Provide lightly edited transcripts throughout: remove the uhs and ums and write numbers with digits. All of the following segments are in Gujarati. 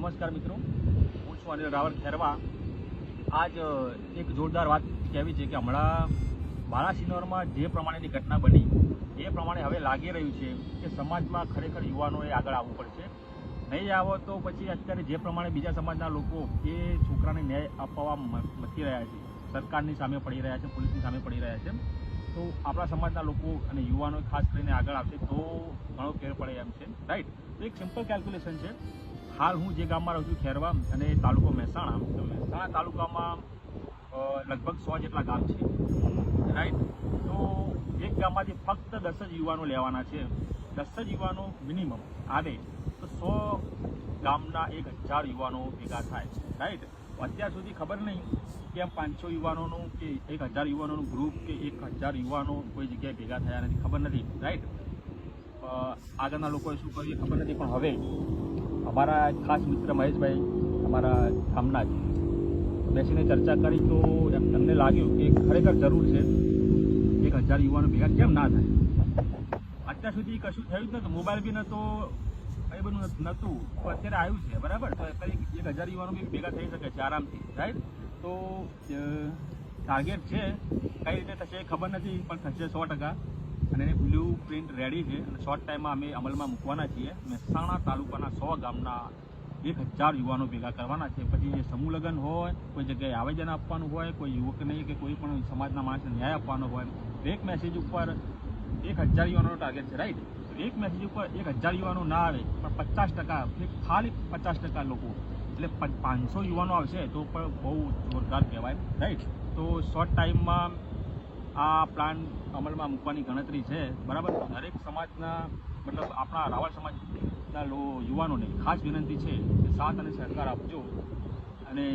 નમસ્કાર મિત્રો, હું છું અનિલ રાવલ ખેરવા। આજ એક જોરદાર વાત કહેવી છે કે હમણાં બાલાસિનોરમાં જે પ્રમાણેની ઘટના બની એ પ્રમાણે હવે લાગી રહ્યું છે કે સમાજમાં ખરેખર યુવાનોએ આગળ આવવું પડશે। નહીં આવો તો પછી અત્યારે જે પ્રમાણે બીજા સમાજના લોકો એ છોકરાને ન્યાય અપાવવા મથી રહ્યા છે, સરકારની સામે પડી રહ્યા છે, પોલીસની સામે પડી રહ્યા છે, તો આપણા સમાજના લોકો અને યુવાનો ખાસ કરીને આગળ આવશે તો ઘણો ફેર પડે એમ છે, રાઈટ। તો એક સિમ્પલ કેલ્ક્યુલેશન છે। હાલ હું જે ગામમાં રહું છું ખેરવા અને તાલુકો મહેસાણા, તો મહેસાણા તાલુકામાં લગભગ 100 જેટલા ગામ છે, રાઈટ। તો એક ગામમાંથી ફક્ત 10 જ યુવાનો લેવાના છે। 10 જ યુવાનો મિનિમમ આવે તો 100 ગામના 1000 યુવાનો ભેગા થાય, રાઈટ। અત્યાર સુધી ખબર નહીં કે આમ 500 યુવાનોનું કે 1000 યુવાનોનું ગ્રુપ કે 1000 યુવાનો કોઈ જગ્યાએ ભેગા થયા નથી, ખબર નથી, રાઈટ। આગળના લોકોએ શું કર્યું ખબર નથી, પણ હવે અમારા ખાસ મિત્ર મહેશભાઈ અમારા ગામના જ બેસીને ચર્ચા કરી તો એમને લાગ્યું કે ખરેખર જરૂર છે 1000 યુવાનો ભેગા કેમ ના થાય। અત્યાર સુધી કશું થયું જ નહોતું, મોબાઈલ બી નહોતો, એ બધું નહોતું, તો અત્યારે આવ્યું છે, બરાબર। તો અત્યારે 1000 યુવાનો બી ભેગા થઈ શકે છે આરામથી, રાઈટ। તો ટાર્ગેટ છે, કઈ રીતે થશે ખબર નથી, પણ થશે 100%। અને એની બ્લુ પ્રિન્ટ રેડી છે અને શોર્ટ ટાઈમમાં અમે અમલમાં મૂકવાના છીએ। મહેસાણા તાલુકાના 100 ગામના 1000 યુવાનો ભેગા કરવાના છે। પછી જે સમૂહ લગ્ન હોય, કોઈ જગ્યાએ આવેદન આપવાનું હોય, કોઈ યુવકને કે કોઈ પણ સમાજના માણસને ન્યાય આપવાનો હોય, એક મેસેજ ઉપર 1000 યુવાનોનો ટાર્ગેટ છે, રાઈટ। એક મેસેજ ઉપર 1000 યુવાનો ના આવે પણ 50%, ખાલી 50% લોકો એટલે 500 યુવાનો આવશે તો પણ બહુ જોરદાર કહેવાય, રાઈટ। તો શોર્ટ ટાઈમમાં આ પ્લાન અમલમાં મૂકવાની ગણતરી છે, બરાબર। દરેક સમાજના મતલબ આપણા રાવલ સમાજના યુવાનોને ખાસ વિનંતી છે કે સાથ અને સહકાર આપજો અને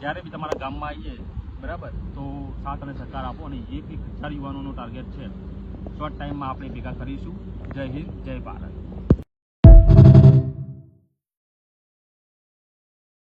જ્યારે બી તમારા ગામમાં આવીએ, બરાબર, તો સાથ અને સહકાર આપો અને 1000 યુવાનોનો ટાર્ગેટ છે, શોર્ટ ટાઈમમાં આપણે ભેગા કરીશું। જય હિન્દ, જય ભારત।